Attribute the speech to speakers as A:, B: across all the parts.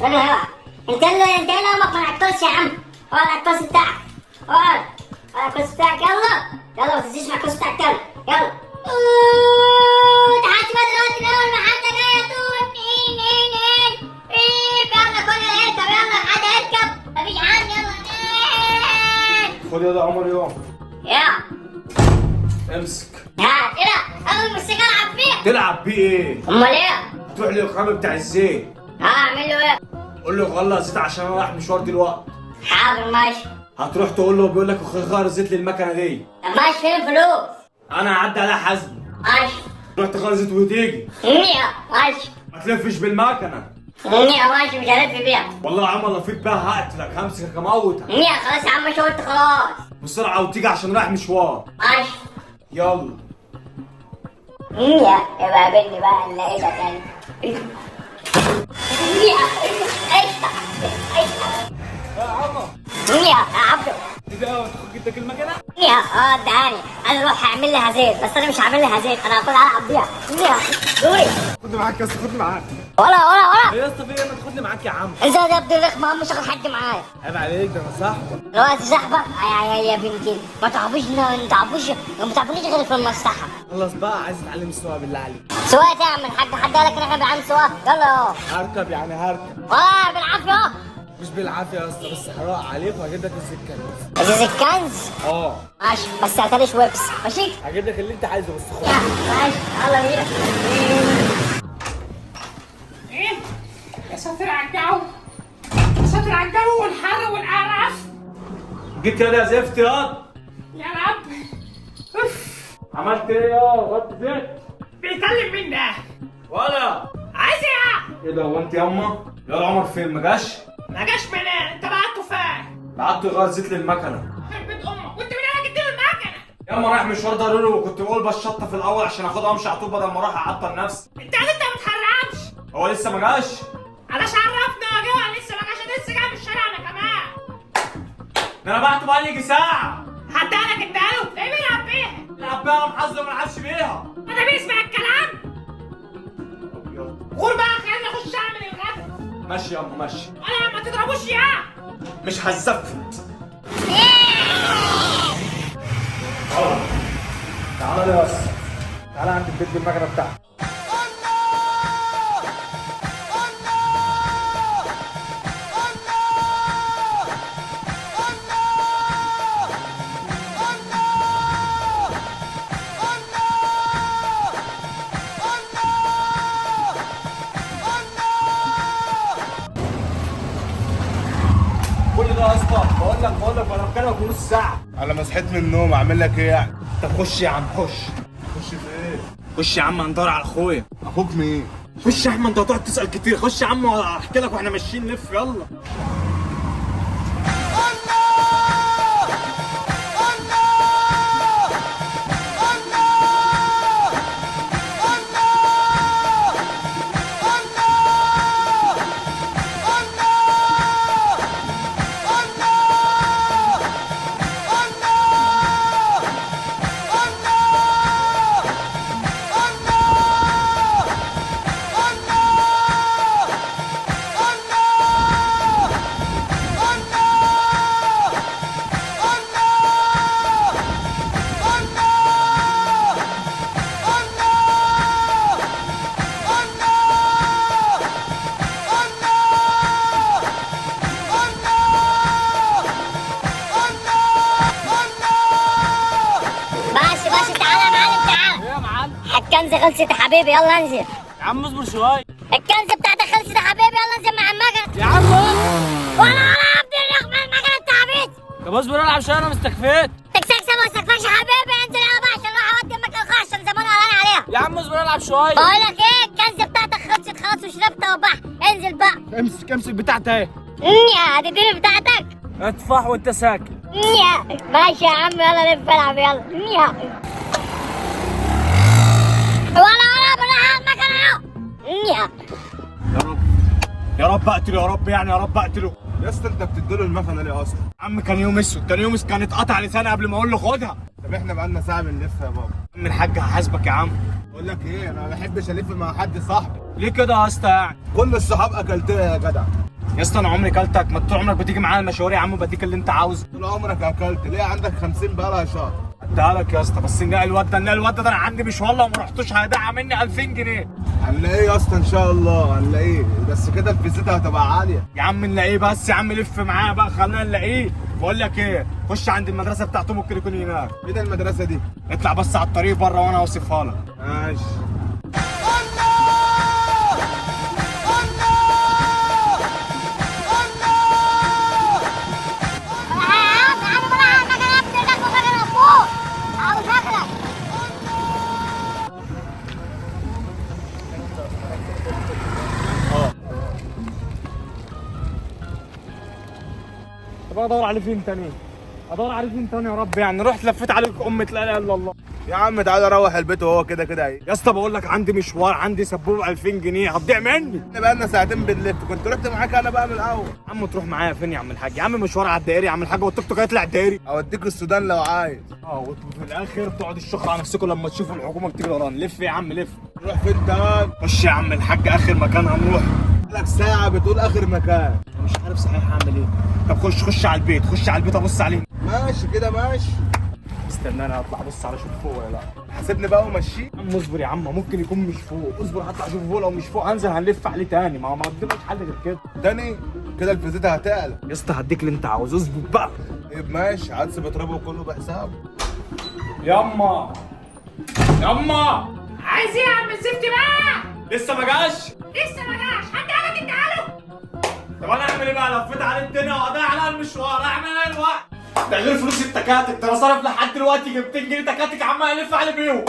A: راجل هيقع. انت اللي امك ما العكاز يا عم. هو العكاز بتاعك. اقعد. العكاز بتاعك يلا ما تنسيش مع العكاز بتاعك يلا. تعالى بقى دلوقتي الاول محمد جاي طول. يلا كل اركب يلا حد اركب. مفيش عندي يلا.
B: خد يا عمر يوم. امسك.
A: ها كده اول ما السجاره العب فيه.
B: تلعب بيه ايه؟
A: امال ايه؟
B: تروح للقائم بتاع الزيت.
A: اعمل له ايه؟
B: قول له غلى زيت عشان انا رايح مشوار دلوقتي.
A: حاضر ماشي.
B: هتروح تقول له بيقول لك غير الزيت للمكنه دي.
A: طب ماشي فين الفلوس؟
B: انا هعدي عليها حزم.
A: ماشي.
B: تروح تغير زيت وتيجي.
A: ماشي.
B: ما تلفش بالمكنه.
A: ماشي مش هلف بيها.
B: والله يا عم لو فيك بقى هقتلك همسكك اموتك.
A: خلاص يا عم شوت خلاص.
B: بسرعه وتيجي عشان رايح مشوار.
A: ماشي.
B: يلا.
A: يبقى قابلني بقى نلاقيك تاني.
B: يا عمر.
A: يا عبدو.
B: ده تاخد جدك المكنه؟
A: اداني انا اروح اعمل لها زيت بس انا مش هعمل لها زيت انا هاخدها العب بيها. دوري.
B: خدني معاك يا اسطى خدني معاك.
A: ولا
B: يا اسطى في ايه ما تاخدني معاك يا عم؟
A: انت يا ابني رخمه مش هاخد حد معايا.
B: عيب عليك ده انا صاحبك.
A: دلوقتي صاحبك يا بنتي ما تعرفونيش غير في المصلحه.
B: خلاص بقى عايز اتعلم السواقه بالله عليك.
A: سواقه تعمل حد قال لك ان احنا بنعمل سواقه يلا اهو.
B: هركب يعني هركب.
A: بالعافيه اهو.
B: مش بالعافيه يا اسطى بس هروق عليك وهجيب لك السكه.
A: ازاز الكنز؟ ماشي بس هاتليش ويبس ماشي؟
B: هجيب لك اللي انت عايزه بس خد.
A: ماشي يلا بينا.
C: يا ساتر على الجو. يا ساتر على الجو والحر والقرف.
B: جيت كده يا زفت ياض.
C: يا رب.
B: عملت ايه يا غطي زيت؟
C: بيكلم مين ده؟
B: ولا
C: عايز ايه؟
B: ايه ده هو انت ياما؟ يا عمر فين ما جاش؟
C: ما جاش منين؟ انت بعته فين؟
B: بعته يغير زيت للمكنه.
C: يخرب بيت امك وانت من هنا جبت له المكنه؟
B: ياما رايح مشوار ضروري وكنت بقول بشطه في الاول عشان اخدها وامشي على طول بدل ما اروح اعطل نفسي.
C: انت ما بتحرمش.
B: هو لسه ما جاش؟
C: علاش عرفنا يا جوه لسه ما جاش لسه جاي من الشارع انا كمان.
B: ده انا بعته بقالي يجي ساعه.
C: حتى انا اداله ايه بيلعب بيها؟
B: العب بيها محظه ما لعبش بيها.
C: ده بيسمع الكلام؟ غور بقى خليني اخش اعمل الغدا.
B: ماشي ياما ماشي.
C: ولا ما تضربوش يا
B: مش هزفت. تعالى يا اسطى. تعالى عند البيت بالمكنه بتاعتك. كل ده يا اسطى بقول لك وانا بكلمك نص ساعه.
D: على ما صحيت من النوم اعمل لك ايه يعني؟
B: طب خش يا عم خش.
D: خش في ايه؟
B: خش يا عم هندور على اخويا.
D: اخوك مين؟
B: خش يا عم انت هتقعد تسال كتير. خش يا عم واحكي لك واحنا ماشيين نلف يلا.
A: الكنز خلصت يا حبيبي يلا انزل.
B: يا عم اصبر شويه.
A: الكنز بتاعتك خلصت يا حبيبي يلا انزل مع المكنه.
B: يا عم
A: ولا يا ابني الرقم المكنه التعبيط.
B: طب اصبر العب شويه انا مستكفيت.
A: تكسكسه ما استكفاش يا حبيبي انزل يلا بقى عشان اروح اودي المكنه الخاص عشان زمان قلقان عليها.
B: يا عم اصبر العب شويه.
A: بقول لك ايه الكنز بتاعتك خلصت خلاص وشربتها وبح انزل بقى.
B: امسك بتاعتي اهي.
A: هتديني بتاعتك.
B: اتفح وانت ساكت.
A: ماشي يا عم يلا لف العب يلا. ولا بروح المكنه اهو.
B: يا رب يا رب اقتله يا رب يعني يا رب اقتله.
D: يا اسطى انت بتديله المكنه ليه اصلا؟
B: عم كان يوم اسود كان اتقطع لساني قبل ما اقول له خدها.
D: طب احنا بقالنا ساعه بنلف يا بابا.
B: من الحاج هحاسبك يا عم.
D: بقول لك ايه، انا ما بحبش الف مع حد صاحبي.
B: ليه كده يا اسطى يعني؟
D: كل الصحاب اكلتها يا جدع.
B: يا اسطى انا عمري كلتك، ما طول عمرك بتيجي معايا المشاوير يا عم وبديك اللي انت عاوزه.
D: طول عمرك اكلت، ليه عندك 50 بقالها شهر؟
B: اديها لك يا اسطى، بس نلاقي الواد ده انا عندي مش والله وما رحتوش هيدعى مني 2000 جنيه.
D: هنلاقيه يا اسطى ان شاء الله هنلاقيه، بس كده الفيزيتا هتبقى عاليه.
B: يا عم نلاقيه بس يا عم، لف معايا بقى خلينا نلاقيه. بقول لك ايه، خش عند المدرسه بتاعته ممكن يكون هناك.
D: ايه ده المدرسه دي؟
B: اطلع بس على الطريق بره وانا اوصفها لك.
D: ماشي.
B: طب ادور عليه فين تاني؟ ادور عليه فين تاني يا رب؟ يعني رحت لفيت عليك لا اله الا الله.
D: يا عم تعالى روح البيت وهو كده كده اهي.
B: يا اسطى بقول لك عندي مشوار، عندي سبوبه 2000 جنيه هتضيع مني.
D: احنا بقالنا ساعتين بنلف، كنت رحت معاك انا بقى من الاول.
B: يا عم تروح معايا فين يا عم الحاج؟ يا عم مشوار على الدائري يا عم الحاج، والتوك توك هيطلع الدائري.
D: اوديك السودان لو عايز.
B: وفي الاخر تقعد الشخر على نفسكم لما تشوفوا الحكومه بتيجي ورانا. لف يا عم لف.
D: نروح فين تاني؟
B: خش يا عم الحاج اخر مكان هنروح.
D: بقالك ساعه بتقول اخر مكان.
B: مش عارف صحيح هعمل ايه. طب خش على البيت، خش على البيت ابص عليه.
D: ماشي كده ماشي.
B: استنى انا هطلع ابص على شوف فوق ولا لا.
D: حاسبني بقى ومشيه.
B: يا عم اصبر يا عم، ممكن يكون مش فوق. اصبر هطلع اشوف فوق، لو مش فوق هنزل هنلف عليه تاني. ما قدامش حل غير كده.
D: تاني كده الفيزيتا هتقلق.
B: يا اسطى هديك اللي انت عاوزه، اظبط بقى.
D: طيب ماشي، عدس بتربه كله بحسابه.
B: ياما
C: عايز ايه يا عم الزفت بقى؟
B: لسه ما جاش.
C: لسه ما جاش، حد قالك انت قاله؟
B: طب انا اعمل ايه بقى؟ لفيت على الدنيا وقضيت على المشوار، اعمل ايه الوقت؟ ده غير فلوس التكاتك، ده انا صارف لحد دلوقتي 200 جنيه تكاتك عمال الف على بيهم.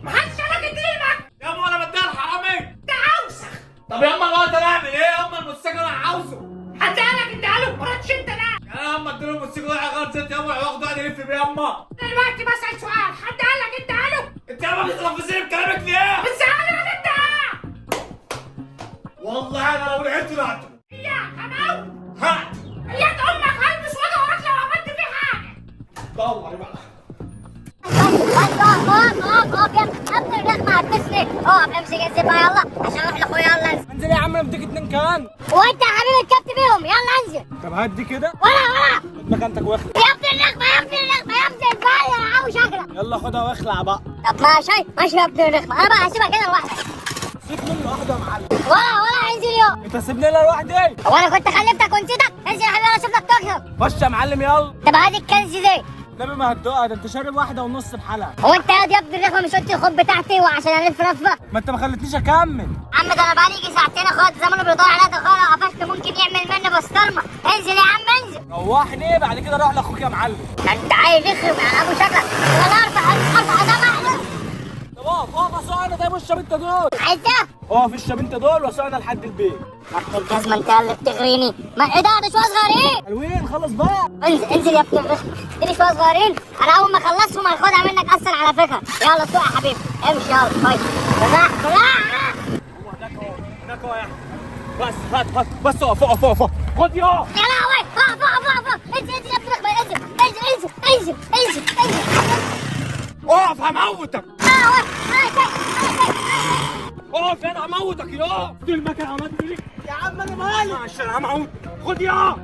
C: محدش قالك اديني معاك.
B: ياما انا بديها الحرامي.
C: انت عاوزك.
B: طب ياما الوقت انا اعمل ايه؟ ياما الموتوسيكل انا عاوزه.
C: حد قالك انت قاله؟ ما ردش انت لا.
B: يعني انا لما اديله الموتوسيكل ده غلط زيت ياما هياخده قاعد يلف بيه ياما.
C: دلوقتي بسأل سؤال، حد قالك انت قاله؟
B: انت ياما بتلفظيني بكلامك ليه؟
C: بتزعلني ولا انت؟
B: والله انا لو لقيته لقيته.
C: يا هموت.
B: هات.
C: يا امك هلبس وجه وراك لو عملت فيه حاجه.
B: دور بقى.
A: امسك الزبا يلا عشان اروح لاخويا. يلا انزل.
B: انزل يا عم بديك 2 كمان.
A: وانت يا حبيبي اتكبت بيهم. يلا انزل.
B: طب هات دي كده.
A: ولا
B: خد مكانتك واخلع.
A: يا ابن النخمه يا ابن النخمه يا ابن البال انا عاوز اغرق.
B: يلا خدها واخلع بقى.
A: طب ماشي يا ابن النخمه، انا بقى هسيبك كده لوحدك.
B: سيب مني واحده يا معلم.
A: ولا انزل يوم.
B: انت سيبني انا لوحدي.
A: هو انا كنت خلفتك ونسيتك؟ انزل يا حبيبي انا اشوف لك تكسب.
B: خش يا معلم يلا.
A: طب هادي الكنز دي.
B: النبي ما هتدوقها، ده انت شارب واحده ونص بحالها.
A: هو انت يا ابن النخمه مش قلت الخب بتاعتي وعشان الف لفه؟
B: ما انت ما خلتنيش اكمل.
A: عم ده انا بقالي يجي ساعتين اخوات زمانه بيدور عليا دخان، لو قفشت ممكن يعمل مني بسطرمه. انزل يا عم انزل.
B: روحني بعد كده روح لاخوك يا معلم.
A: انت عايز يخرب على ابو شكلك. انا ارفع ده معلم.
B: طب اقف اسوقنا طيب الشبنت دول.
A: عايز ايه؟
B: اقف الشبنت دول واسوقنا لحد البيت.
A: يا الجزمه انت اللي بتغريني. ما ايه ده شويه صغيرين.
B: حلوين خلص بقى.
A: انزل يا ابن الرخمه. اديني شويه صغيرين، انا اول ما اخلصهم هاخدها منك اصلا على فكره. يلا سوق يا حبيبي امشي يلا. طيب بالراحه.
B: هو هناك اهو يا احمد. بس هات بس اقف خد يا.
A: يا لهوي اقف. انزل يا ابن الرخمه انزل.
B: اقف هموتك. اقف انا هموتك يا. دي المكنه عملت لي يا عم انا مالي عشان هموت. خد يا.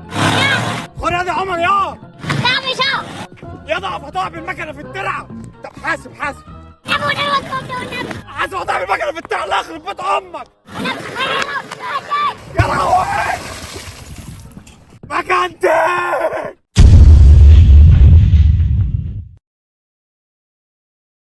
B: خد يا عمر يا.
A: لا مش اهو.
B: يا ضعف هتقع بالمكنه في الترعه. طب حاسب
A: يا ابو النبي
B: حاسب هتقع بالمكنه في الترعه. الله يخرب بيت امك.